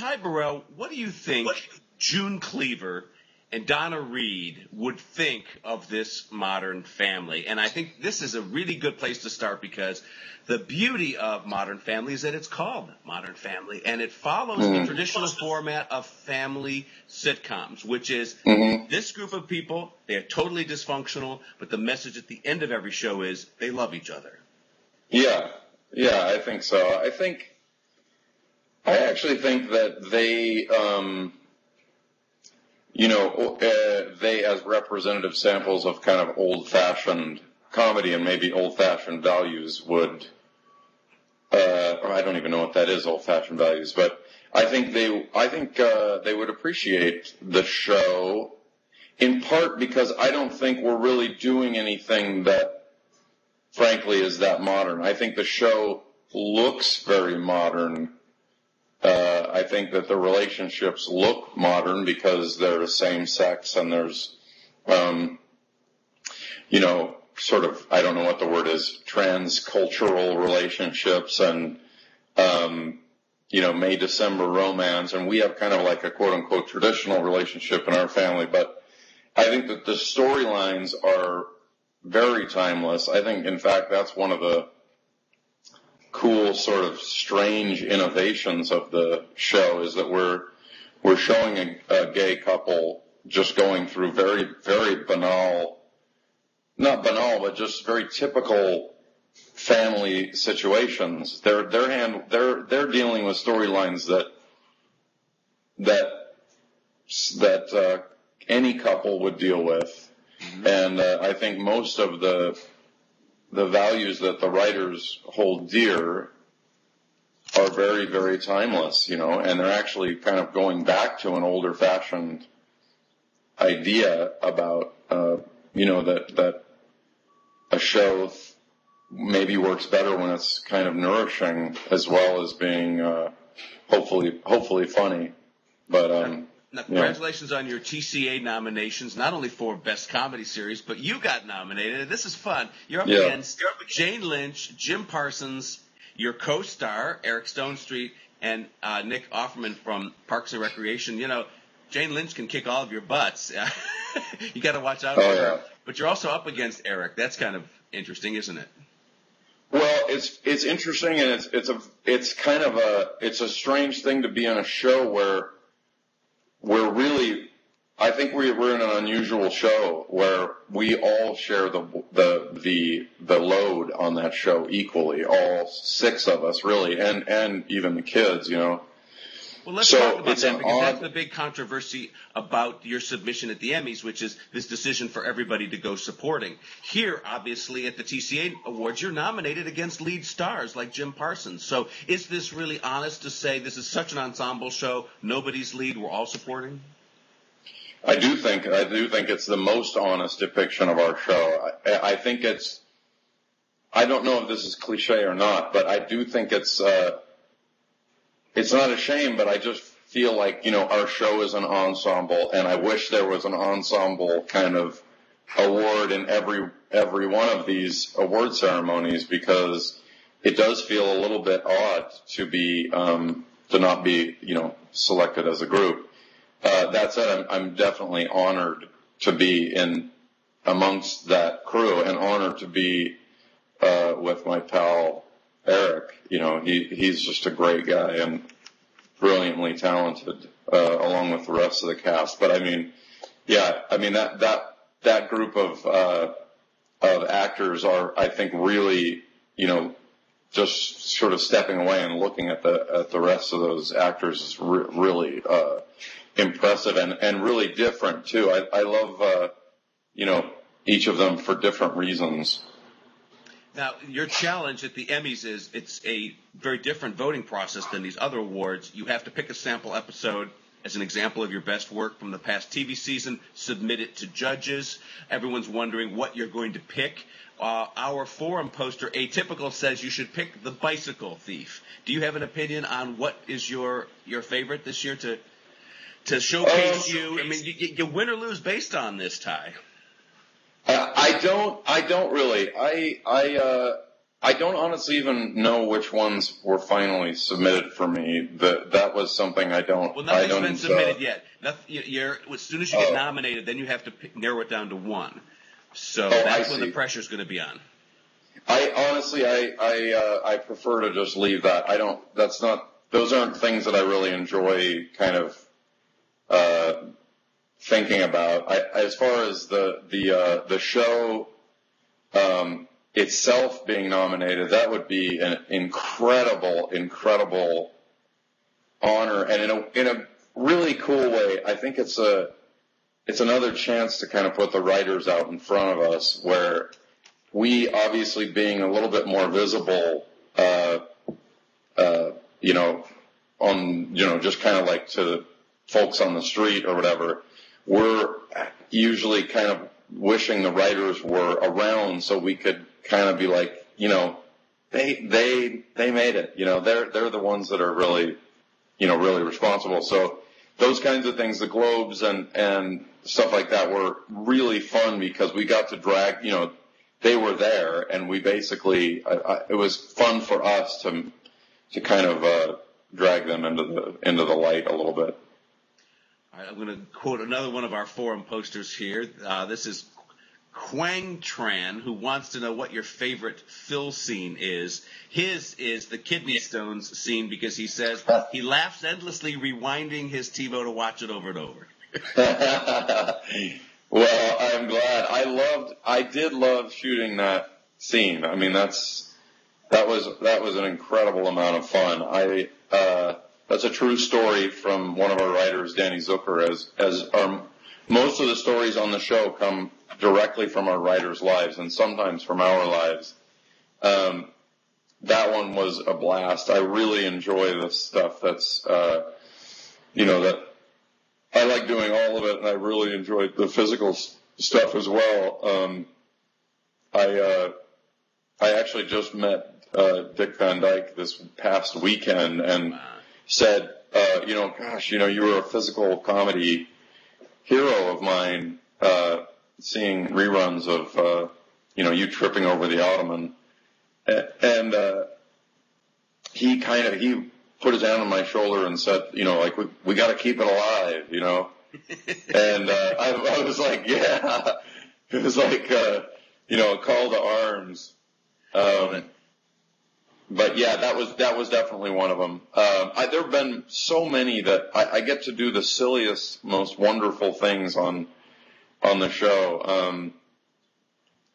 Ty Burrell, what do you think June Cleaver and Donna Reed would think of this Modern Family? And I think this is a really good place to start because the beauty of Modern Family is that it's called Modern Family, and it follows the traditional format of family sitcoms, which is this group of people, they're totally dysfunctional, but the message at the end of every show is they love each other. Yeah, I think so. I actually think that they, they as representative samples of kind of old-fashioned comedy and maybe old-fashioned values would, or I don't even know what that is, old-fashioned values, but I think they would appreciate the show, in part because I don't think we're really doing anything that, frankly, is that modern. I think the show looks very modern. I think that the relationships look modern because they're same sex and there's, sort of, I don't know what the word is, transcultural relationships and, May-December romance. And we have kind of like a quote-unquote traditional relationship in our family. But I think that the storylines are very timeless. I think, in fact, that's one of the cool sort of strange innovations of the show is that we're showing a gay couple just going through very, very banal, not banal, but just very typical family situations. They're dealing with storylines that any couple would deal with. And I think most of the values that the writers hold dear are very, very timeless, and they're actually kind of going back to an older fashioned idea about, that a show maybe works better when it's kind of nourishing as well as being, hopefully funny. But, Now, congratulations on your TCA nominations, not only for Best Comedy Series, but you got nominated. This is fun. You're up against Jane Lynch, Jim Parsons, your co-star, Eric Stonestreet, and Nick Offerman from Parks and Recreation. Jane Lynch can kick all of your butts. You got to watch out for her. But you're also up against Eric. That's kind of interesting, isn't it? Well, it's interesting, and it's a strange thing to be on a show where I think we're in an unusual show where we all share the load on that show equally, all six of us really, and even the kids, Well, let's talk about that because that's the big controversy about your submission at the Emmys, which is this decision for everybody to go supporting. Here, obviously, at the TCA Awards, you're nominated against lead stars like Jim Parsons. So is this really honest to say this is such an ensemble show, nobody's lead, we're all supporting? I do think it's the most honest depiction of our show. I think I don't know if this is cliche or not, but I do think it's not a shame, but I just feel like, our show is an ensemble, and I wish there was an ensemble kind of award in every one of these award ceremonies, because it does feel a little bit odd to not be, selected as a group. That said, I'm definitely honored to be amongst that crew, and honored to be with my pal Eric. He's just a great guy and brilliantly talented, along with the rest of the cast. But that group of actors are, I think, really, just sort of stepping away and looking at the rest of those actors is really impressive and really different too. I love each of them for different reasons. Now, your challenge at the Emmys is it's a very different voting process than these other awards. You have to pick a sample episode as an example of your best work from the past TV season, submit it to judges. Everyone's wondering what you're going to pick. Our forum poster, Atypical, says you should pick The Bicycle Thief. Do you have an opinion on what is your favorite this year to showcase you? I mean, you win or lose based on this, Ty. I don't really. I don't honestly even know which ones were finally submitted for me. That was something I don't. Well, nothing's been submitted yet. As soon as you get nominated, then you have to narrow it down to one. So that's when the pressure's going to be on. I honestly, I prefer to just leave that. I don't. That's not. Those aren't things that I really enjoy kind of thinking about. As far as the show itself being nominated, that would be an incredible honor, and in a really cool way. I think it's another chance to kind of put the writers out in front of us, where we obviously being a little bit more visible, just kind of like to folks on the street or whatever, we're usually kind of wishing the writers were around so we could kind of be like, they made it, they're the ones that are really, really responsible. So those kinds of things, the Globes and stuff like that, were really fun because we got to drag, they were there, and we basically, it was fun for us to kind of drag them into the light a little bit. All right, I'm going to quote another one of our forum posters here. This is Quang Tran, who wants to know what your favorite Phil scene is. His is the kidney stones scene because he says he laughs endlessly rewinding his TiVo to watch it over and over. Well, I'm glad. I did love shooting that scene. I mean, that was an incredible amount of fun. That's a true story from one of our writers, Danny Zucker, as most of the stories on the show come directly from our writers' lives and sometimes from our lives. That one was a blast. I really enjoy the stuff that's, that I like doing all of it, and I really enjoyed the physical stuff as well. I actually just met Dick Van Dyke this past weekend and said, you were a physical comedy hero of mine, seeing reruns of, you tripping over the ottoman. And he put his hand on my shoulder and said, we got to keep it alive, And I was like, yeah. It was like, a call to arms. But yeah, that was definitely one of them. There have been so many that I get to do the silliest, most wonderful things on the show.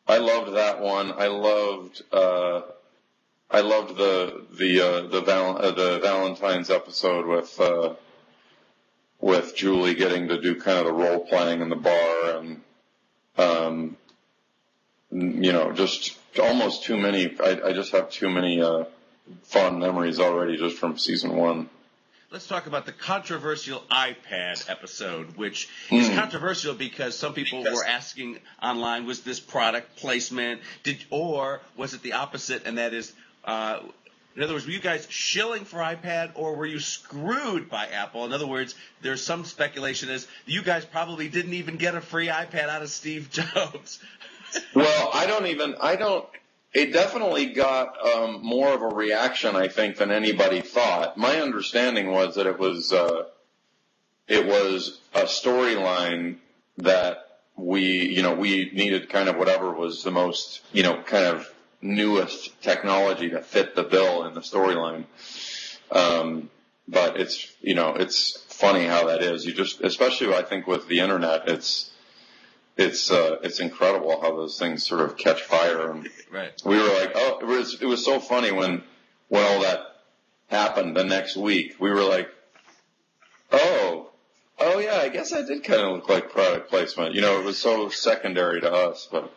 I loved that one. I loved the Valentine's episode with Julie getting to do kind of the role playing in the bar, and just almost too many. I just have too many fond memories already just from season one. Let's talk about the controversial iPad episode, which is controversial because some people were asking online, was this product placement, or was it the opposite, and that is, in other words, were you guys shilling for iPad, or were you screwed by Apple? In other words, there's some speculation as you guys probably didn't even get a free iPad out of Steve Jobs. Well, it definitely got more of a reaction, I think, than anybody thought. My understanding was that it was a storyline that we needed kind of whatever was the most, kind of newest technology to fit the bill in the storyline. But it's funny how that is. Especially I think with the internet, it's incredible how those things sort of catch fire. And right. We were like, it was so funny when all that happened the next week. We were like, oh yeah, I guess I did kind of look like product placement. It was so secondary to us, but